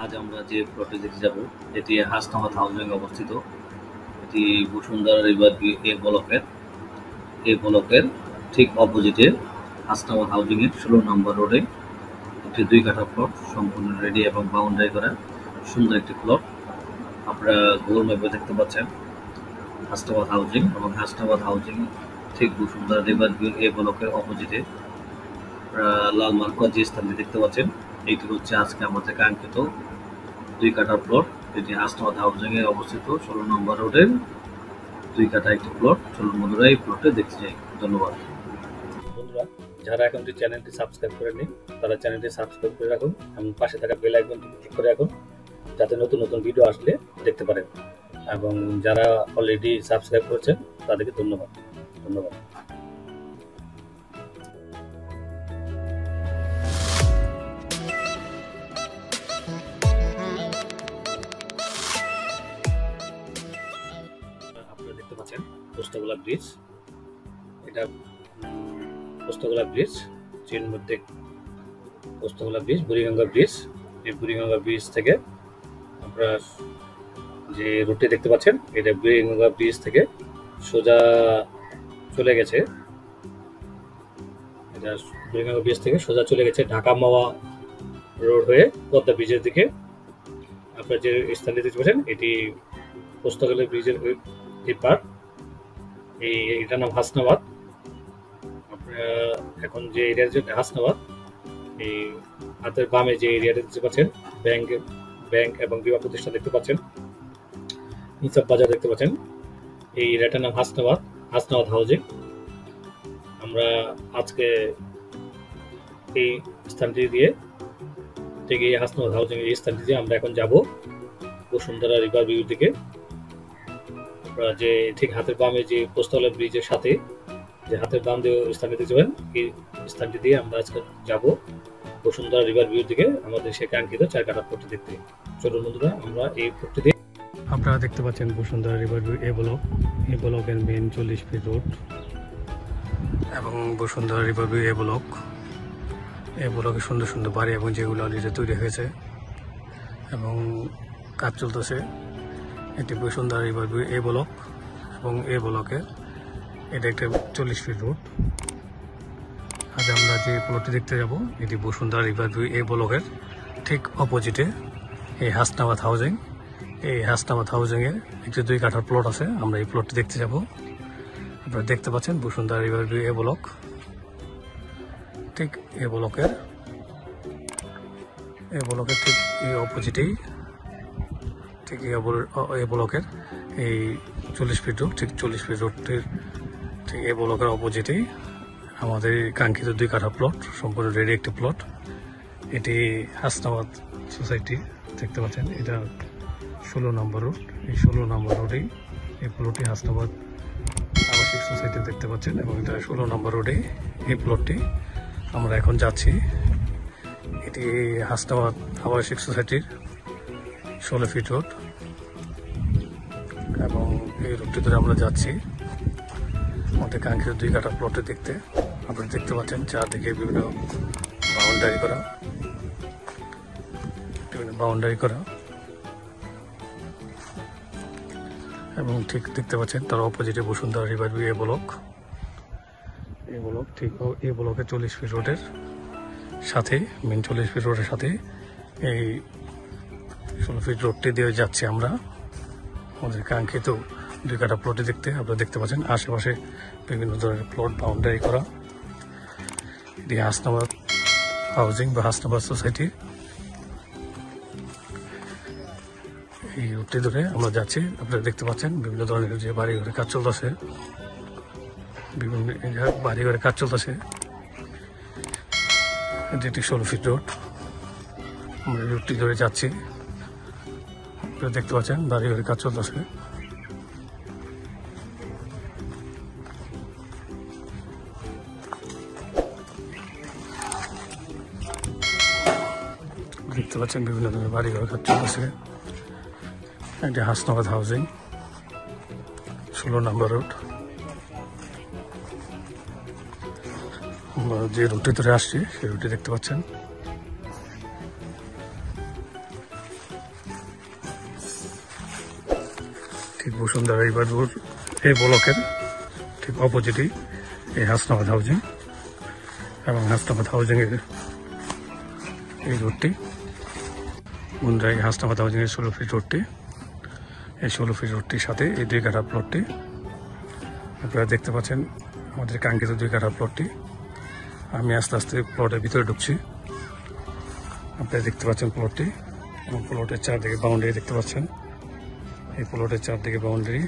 আজ আমরা যে প্লটে দেখতে যাব এটি হাসনাবাদ হাউজিং অবস্থিত। এটি বসুন্ধরা রিভার ভিউ এ ব্লকের ঠিক অপোজিটে হাসনাবাদ হাউজিং এর 16 নম্বর রোডে একটি 2 কাঠা প্লট, সম্পূর্ণ রেডি এবং বাউন্ডারি করা সুন্দর একটি প্লট। আপনারা গুগল ম্যাপে দেখতে পাচ্ছেন হাসনাবাদ হাউজিং, এবং হাসনাবাদ হাউজিং ঠিক বসুন্ধরা রিভার ভিউ এ ব্লকের অপোজিটে লাল মার্কা যে স্থানটি দেখতে পাচ্ছেন, এইটি হচ্ছে আজকে আমাদের কাঙ্ক্ষিত 2 কাঠা প্লট। এটি হাসনাবাদ হাউজিং এ অবস্থিত 16 নম্বর রোডের 2 কাঠা একটি প্লট। চলুন বন্ধুরা এই প্লটে দেখতে যাই। ধন্যবাদ বন্ধুরা, যারা এখনটি চ্যানেলটি সাবস্ক্রাইব করেননি তারা চ্যানেলটি সাবস্ক্রাইব করে রাখুন এবং পাশে থাকা বেল আইকনটি ক্লিক করে রাখুন, যাতে নতুন নতুন ভিডিও আসলে দেখতে পারেন। এবং যারা অলরেডি সাবস্ক্রাইব করেছেন তাদেরকে ধন্যবাদ। আপনারা দেখতে পাচ্ছেন পোস্তগোলা ব্রিজ। এটা পোস্তগোলা ব্রিজ, চীন মধ্যে পোস্তগোলা ব্রিজ, বুড়িগঙ্গা ব্রিজ। এই বুড়িগঙ্গা ব্রিজ থেকে আপনারা যে রুটটি দেখতে পাচ্ছেন, এটা বুড়িগঙ্গা ব্রিজ থেকে সোজা চলে গেছে। এটা বুড়িগঙ্গা ব্রিজ থেকে সোজা চলে গেছে ঢাকা মাওয়া রোড হয়ে পদ্মা ব্রিজের দিকে। আপনারা যে স্থানটি দেখতে পাচ্ছেন এটি পোস্তগোলা ব্রিজের এই পার। এটার নাম হাসনাবাদ। আপনারা এখন যে এরিয়ার যে হাসনাবাদ, এই হাতের বামে যে এরিয়াটা দেখতে পাচ্ছেন, ব্যাংক এবং বিমা প্রতিষ্ঠান দেখতে পাচ্ছেন, ইনসাফ বাজার দেখতে পাচ্ছেন, এই এরিয়াটার নাম হাসনাবাদ হাউজিং। আমরা আজকে এই স্থানটি দিয়ে থেকে হাসনাবাদ হাউজিং এই স্থানটি দিয়ে আমরা এখন যাব বসুন্ধরা রিভার ভিউ দিকে। আমরা যে ঠিক হাতের বামে যে পোস্তগোলা ব্রিজের সাথে যে হাতের বাম দিয়ে স্থানটি দেখতে পাবেন, এই স্থানটি দিয়ে আমরা আজকে যাব বসুন্ধরা রিভার ভিউ দিকে, আমাদের সে কাঙ্ক্ষিত 4 কাঠা প্লটটি দেখতে। চলুন বন্ধুরা, আমরা এই প্লটটি দিয়ে। আপনারা দেখতে পাচ্ছেন বসুন্ধরা রিভার ভিউ এই ব্লকের মেন 40 ফিট রোড, এবং বসুন্ধরা রিভার ভিউ এই ব্লকে সুন্দর সুন্দর বাড়ি এবং যেগুলো অলরেডি তৈরি হয়েছে এবং কাজ চলতেছে। এটি বসুন্ধরা রিভার ভিউ এবং এই ব্লকে এটা একটা 40 ফিট রোড। আজ আমরা যে প্লটটি দেখতে যাব এটি বসুন্ধরা রিভার ভিউ এই ব্লকের ঠিক অপোজিটে এই হাসনাবাদ হাউজিং। এই হাসনাবাদ হাউজিংয়ের একটি 2 কাঠার প্লট আছে, আমরা এই প্লটটি দেখতে যাব। আপনারা দেখতে পাচ্ছেন বসুন্ধরা রিভার ভিউ এই ব্লক, ঠিক এই ব্লকের ঠিক এই অপোজিটেই, ঠিক এই ব্লকের এই 40 ফিট রোড, ঠিক 40 ফিট রোডটির ঠিক এই ব্লকের অপোজিটেই আমাদের কাঙ্ক্ষিত 2 কাঠা প্লট, সম্পূর্ণ রেডি একটি প্লট। এটি হাসনাবাদ সোসাইটি দেখতে পাচ্ছেন, এটা 16 নম্বর রোড। এই 16 নম্বর রোডেই এই প্লটটি হাসনাবাদ আবাসিক সোসাইটি দেখতে পাচ্ছেন, এবং এটা 16 নম্বর রোডে এই প্লটটি আমরা এখন যাচ্ছি। এটি হাসনাবাদ আবাসিক সোসাইটির 16 ফিট রোড, এবং এই রোডটি ধরে আমরা যাচ্ছি আমাদের কাঙ্ক্ষিত 2 কাঠা প্লটে দেখতে। আপনারা দেখতে পাচ্ছেন চারদিকে বিভিন্ন বাউন্ডারি করা, এবং ঠিক দেখতে পাচ্ছেন তার অপোজিটে বসুন্ধরা রিভার ভিউ এই ব্লক ঠিক এই ব্লকের 40 ফিট রোডের সাথে, মেন 40 ফিট রোডের সাথে এই 16 ফিট রোডটি দিয়ে যাচ্ছি আমরা আমাদের কাঙ্ক্ষিত 2 কাঠা প্লটে দেখতে। আপনারা দেখতে পাচ্ছেন আশেপাশে বিভিন্ন ধরনের প্লট বাউন্ডারি করা। এটি হাসনাবাদ হাউজিং বা হাসনাবাদ সোসাইটি। এই রুটটি ধরে আমরা যাচ্ছি। আপনারা দেখতে পাচ্ছেন বিভিন্ন ধরনের যে বাড়িঘরের কাজ চলতেছে, এটি একটি 16 ফিট রোড। আমরা রুটটি ধরে যাচ্ছি। আপনারা দেখতে পাচ্ছেন বাড়িঘরের কাজ চলতেছে। দেখতে পাচ্ছেন বিভিন্ন ধরনের বাড়িঘরের কাজ চলতেছে। এটি হাসনাবাদ হাউজিং 16 নম্বর রোড। যে রুটটি ধরে আসছি সেই রুটটি দেখতে পাচ্ছেন। বসুন্ধরা রিভার রোড এই ব্লকের ঠিক অপোজিটই এই হাসনাবাদ হাউজিং, এবং হাসনাবাদ হাউজিং এর এই রোডটি বন্ধুরা, এই হাসনাবাদ হাউজিং এর 16 ফিট রোডটি, এই 16 ফিট রোডটির সাথে এই 2 কাঠা প্লটটি আপনারা দেখতে পাচ্ছেন, আমাদের কাঙ্ক্ষিত 2 কাঠা প্লটটি। আমি আস্তে আস্তে প্লটের ভিতরে ঢুকছি। আপনারা দেখতে পাচ্ছেন প্লটটি, এবং প্লটের চারদিকে বাউন্ডারি দেখতে পাচ্ছেন। এই প্লটের চারদিকে বাউন্ডারি,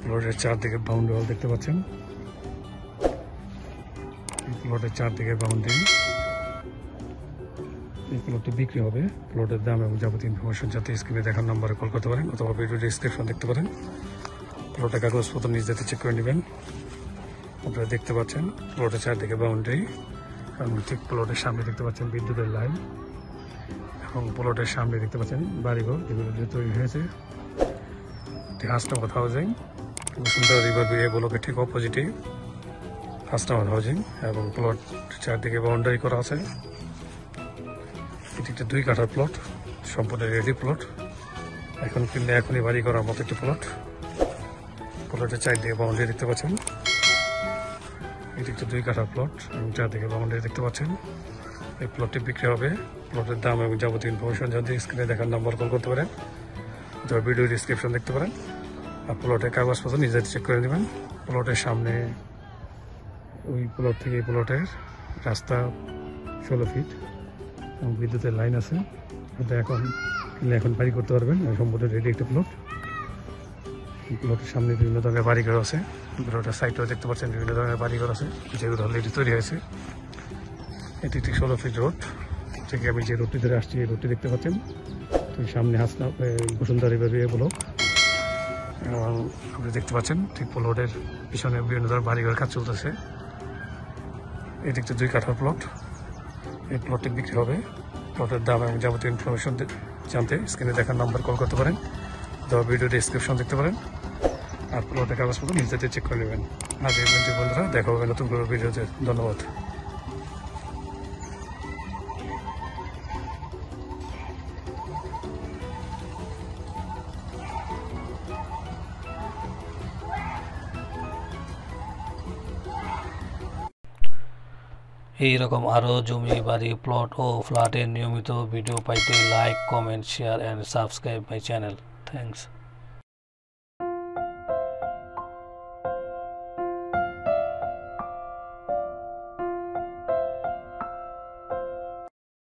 প্লটের চারদিকে বাউন্ডারি ওয়াল দেখতে পাচ্ছেন। এই প্লটের চারদিকে বাউন্ডারি। এই প্লটটি বিক্রি হবে। প্লটের দাম এবং যাবতীয় ইনফরমেশন যাতে স্ক্রিনে দেখার নম্বরে কল করতে পারেন, অথবা ভিডিও ডিসক্রিপশন দেখতে পারেন। প্লটের কাগজপত্র নিজ যাতে চেক করে নেবেন। আপনারা দেখতে পাচ্ছেন প্লটের চারদিকে বাউন্ডারি, এবং ঠিক প্লটের সামনে দেখতে পাচ্ছেন বিদ্যুতের লাইন, এবং প্লটের সামনে দেখতে পাচ্ছেন বাড়িঘর যেগুলো তৈরি হয়েছে। Hasnabad housing Bashundhara river view ব্লকের ঠিক অপোজিটে হাসনাবাদ হাউজিং, এবং প্লট চারদিকে বাউন্ডারি করা আছে। এটি একটা 2 কাঠার প্লট, সম্পূর্ণ রেডি প্লট। এখন কিনলে এখনই বাড়ি করার মতো একটি প্লট। প্লটের চারদিকে বাউন্ডারি দেখতে পাচ্ছেন। এটি একটা 2 কাঠার প্লট, এবং চারদিকে বাউন্ডারি দেখতে পাচ্ছেন। এই প্লটটি বিক্রি হবে। প্লটের দাম এবং যাবতীয় ইনফরমেশন জানতে স্ক্রিনে দেখার নম্বর কল করতে পারেন, অথবা ভিডিও ডিসক্রিপশন দেখতে পারেন। আর প্লটের কাগজপত্র নিজে চেক করে নেবেন। প্লটের সামনে ওই প্লট থেকে এই প্লটের রাস্তা 16 ফিট, এবং বিদ্যুতের লাইন আছে। এটা এখন বাড়ি করতে পারবেন। সম্পূর্ণ রেডি একটা প্লট। প্লটের সামনে বিভিন্ন ধরনের বাড়িঘর আছে। প্লটের সাইডেও দেখতে পাচ্ছেন বিভিন্ন ধরনের বাড়িঘর আছে, যেগুলো অলরেডি তৈরি হয়েছে। এটি একটি 16 ফিট রোড থেকে আমি যে রোডটি ধরে আসছি, এই রোডটি দেখতে পাচ্ছেন। তো সামনে বসুন্ধরা রিভার ভিউ ব্লক, এবং আপনি দেখতে পাচ্ছেন ঠিক প্লটের পিছনে বিভিন্ন ধরনের বাড়িঘর কাজ চলতেছে। এটি একটি 2 কাঠার প্লট। এই প্লটটি বিক্রি হবে। প্লটের দাম এবং যাবতীয় ইনফরমেশন জানতে স্ক্রিনে দেখার নাম্বার কল করতে পারেন, অথবা ভিডিও ডিসক্রিপশন দেখতে পারেন। আর প্লটের কাগজপত্র নিজেদের চেক করে নেবেন। আজ এই পর্যন্ত বন্ধুরা, দেখা হবে নতুন কোনো ভিডিওতে। ধন্যবাদ। এই রকম আরও জমি, বাড়ি, প্লট ও ফ্ল্যাটের নিয়মিত ভিডিও পাইতে like, comment, share and subscribe my channel. Thanks.